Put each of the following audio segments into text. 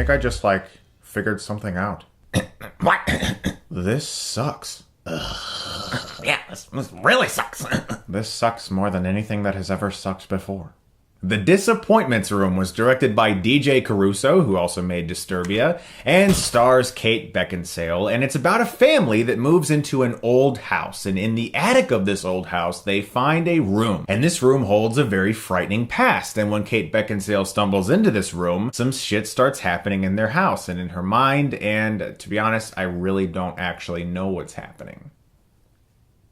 think I just, figured something out. What? This sucks. Yeah, this really sucks. This sucks more than anything that has ever sucked before. The Disappointments Room was directed by DJ Caruso, who also made Disturbia, and stars Kate Beckinsale, and it's about a family that moves into an old house, and in the attic of this old house, they find a room, and this room holds a very frightening past, and when Kate Beckinsale stumbles into this room, some shit starts happening in their house and in her mind, and to be honest, I really don't actually know what's happening.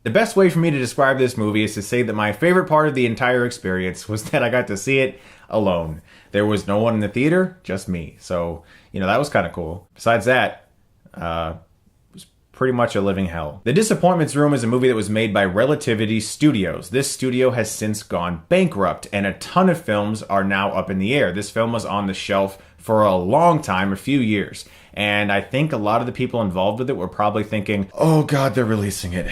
The best way for me to describe this movie is to say that my favorite part of the entire experience was that I got to see it alone. There was no one in the theater, just me. So, that was kind of cool. Besides that, it was pretty much a living hell. The Disappointments Room is a movie that was made by Relativity Studios. This studio has since gone bankrupt, and a ton of films are now up in the air. This film was on the shelf for a long time, a few years. And I think a lot of the people involved with it were probably thinking, oh God, they're releasing it.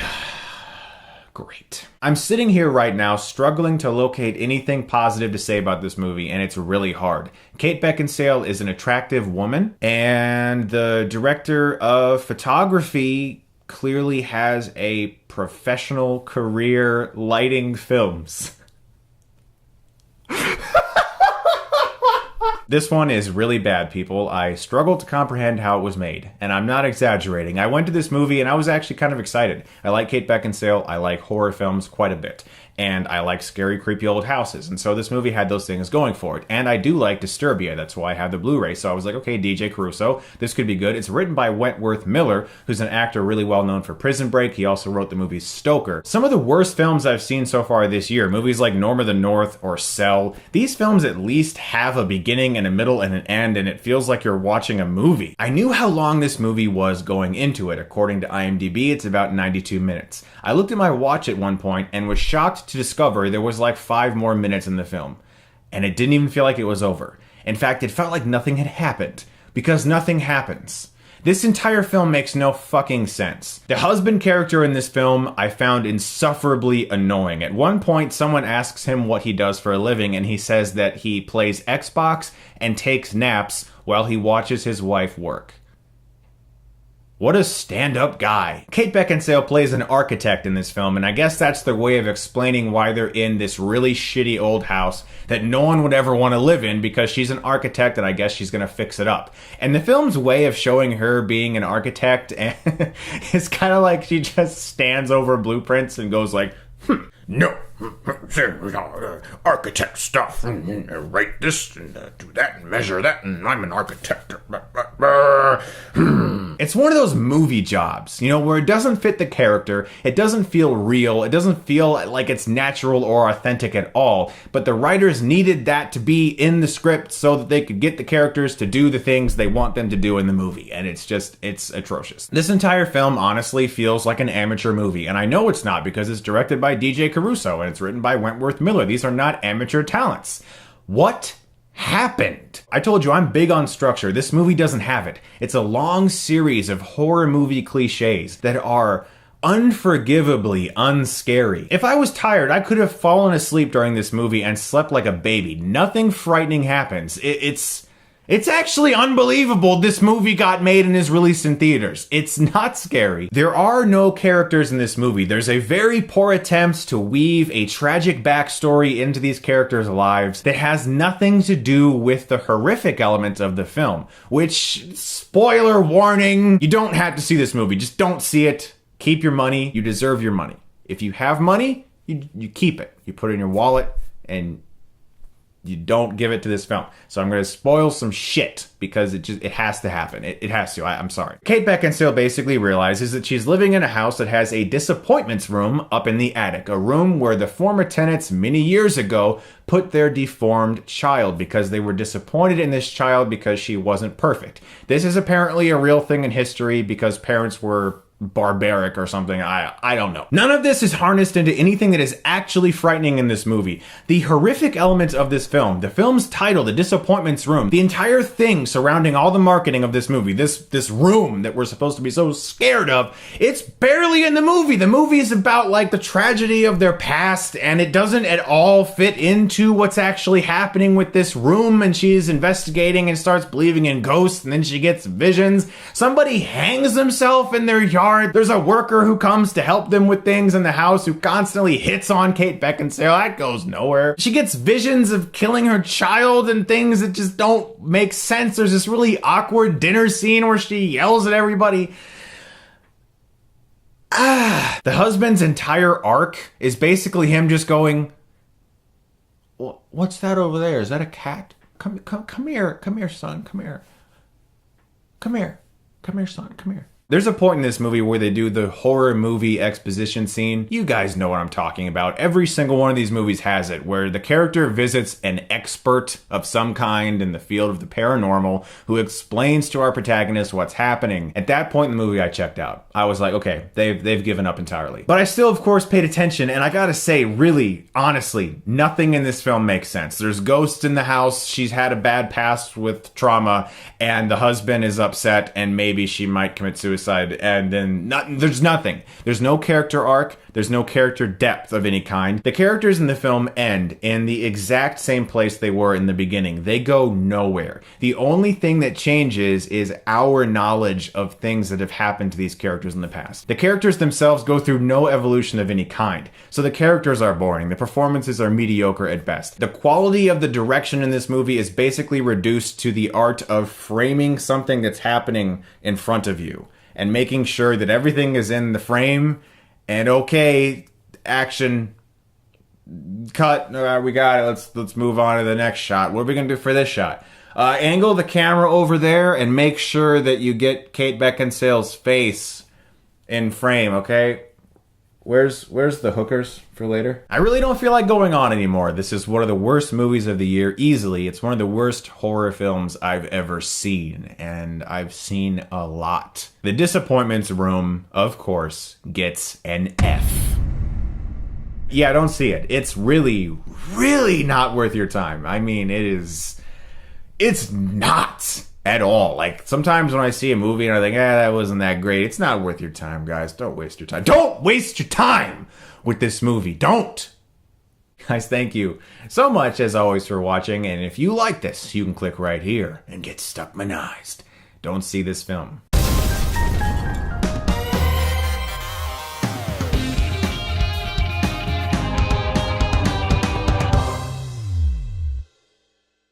Great. I'm sitting here right now struggling to locate anything positive to say about this movie, and it's really hard. Kate Beckinsale is an attractive woman, and the director of photography clearly has a professional career lighting films. This one is really bad, people. I struggled to comprehend how it was made, and I'm not exaggerating. I went to this movie and I was actually kind of excited. I like Kate Beckinsale, I like horror films quite a bit, and I like scary, creepy old houses, and so this movie had those things going for it. And I do like Disturbia, that's why I have the Blu-ray, so I was like, okay, DJ Caruso, this could be good. It's written by Wentworth Miller, who's an actor really well known for Prison Break. He also wrote the movie Stoker. Some of the worst films I've seen so far this year, movies like Norm of the North or Cell, these films at least have a beginning and a middle and an end, and it feels like you're watching a movie. I knew how long this movie was going into it. According to IMDb, it's about 92 minutes. I looked at my watch at one point and was shocked to discover there was 5 more minutes in the film. And it didn't even feel like it was over. In fact, it felt like nothing had happened. Because nothing happens. This entire film makes no fucking sense. The husband character in this film I found insufferably annoying. At one point, someone asks him what he does for a living, and he says that he plays Xbox and takes naps while he watches his wife work. What a stand-up guy. Kate Beckinsale plays an architect in this film, and I guess that's their way of explaining why they're in this really shitty old house that no one would ever want to live in, because she's an architect and I guess she's gonna fix it up. And the film's way of showing her being an architect is kind of like she just stands over blueprints and goes No, architect stuff. Write this and do that and measure that, and I'm an architect. It's one of those movie jobs, where it doesn't fit the character, it doesn't feel real, it doesn't feel like it's natural or authentic at all, but the writers needed that to be in the script so that they could get the characters to do the things they want them to do in the movie, and it's atrocious. This entire film honestly feels like an amateur movie, and I know it's not because it's directed by DJ Caruso and it's written by Wentworth Miller. These are not amateur talents. What happened? I told you I'm big on structure. This movie doesn't have it. It's a long series of horror movie cliches that are unforgivably unscary. If I was tired, I could have fallen asleep during this movie and slept like a baby. Nothing frightening happens. It's actually unbelievable this movie got made and is released in theaters. It's not scary. There are no characters in this movie. There's a very poor attempt to weave a tragic backstory into these characters' lives that has nothing to do with the horrific elements of the film. Which, spoiler warning, you don't have to see this movie. Just don't see it. Keep your money. You deserve your money. If you have money, you keep it. You put it in your wallet and you don't give it to this film. So I'm going to spoil some shit because it has to happen. It has to. I'm sorry. Kate Beckinsale basically realizes that she's living in a house that has a disappointments room up in the attic. A room where the former tenants many years ago put their deformed child because they were disappointed in this child because she wasn't perfect. This is apparently a real thing in history because parents were barbaric or something. I don't know. None of this is harnessed into anything that is actually frightening in this movie. The horrific elements of this film, the film's title, The Disappointments Room, the entire thing surrounding all the marketing of this movie, this room that we're supposed to be so scared of, it's barely in the movie. The movie is about like the tragedy of their past, and it doesn't at all fit into what's actually happening with this room. And she's investigating and starts believing in ghosts, and then she gets visions. Somebody hangs himself in their yard. There's a worker who comes to help them with things in the house who constantly hits on Kate Beckinsale. That goes nowhere. She gets visions of killing her child and things that just don't make sense. There's this really awkward dinner scene where she yells at everybody. The husband's entire arc is basically him just going, "What's that over there? Is that a cat? Come here, son, come here, son, come here." There's a point in this movie where they do the horror movie exposition scene. You guys know what I'm talking about. Every single one of these movies has it, where the character visits an expert of some kind in the field of the paranormal who explains to our protagonist what's happening. At that point in the movie, I checked out. I was like, okay, they've given up entirely. But I still, of course, paid attention, and I gotta say, really, honestly, nothing in this film makes sense. There's ghosts in the house, she's had a bad past with trauma, and the husband is upset, and maybe she might commit suicide. And then there's nothing. There's no character arc. There's no character depth of any kind. The characters in the film end in the exact same place they were in the beginning. They go nowhere. The only thing that changes is our knowledge of things that have happened to these characters in the past. The characters themselves go through no evolution of any kind. So the characters are boring. The performances are mediocre at best. The quality of the direction in this movie is basically reduced to the art of framing something that's happening in front of you and making sure that everything is in the frame. And okay, action, cut, we got it, let's move on to the next shot. What are we gonna do for this shot? Angle the camera over there and make sure that you get Kate Beckinsale's face in frame, okay? Where's the hookers for later? I really don't feel like going on anymore. This is one of the worst movies of the year, easily. It's one of the worst horror films I've ever seen, and I've seen a lot. The Disappointments Room, of course, gets an F. Yeah, don't see it. It's really, really not worth your time. I mean, it's not at all. Like, sometimes when I see a movie and I think, that wasn't that great, it's not worth your time, guys. Don't waste your time. Don't waste your time with this movie. Don't! Guys, thank you so much, as always, for watching. And if you like this, you can click right here and get Stuckmanized. Don't see this film.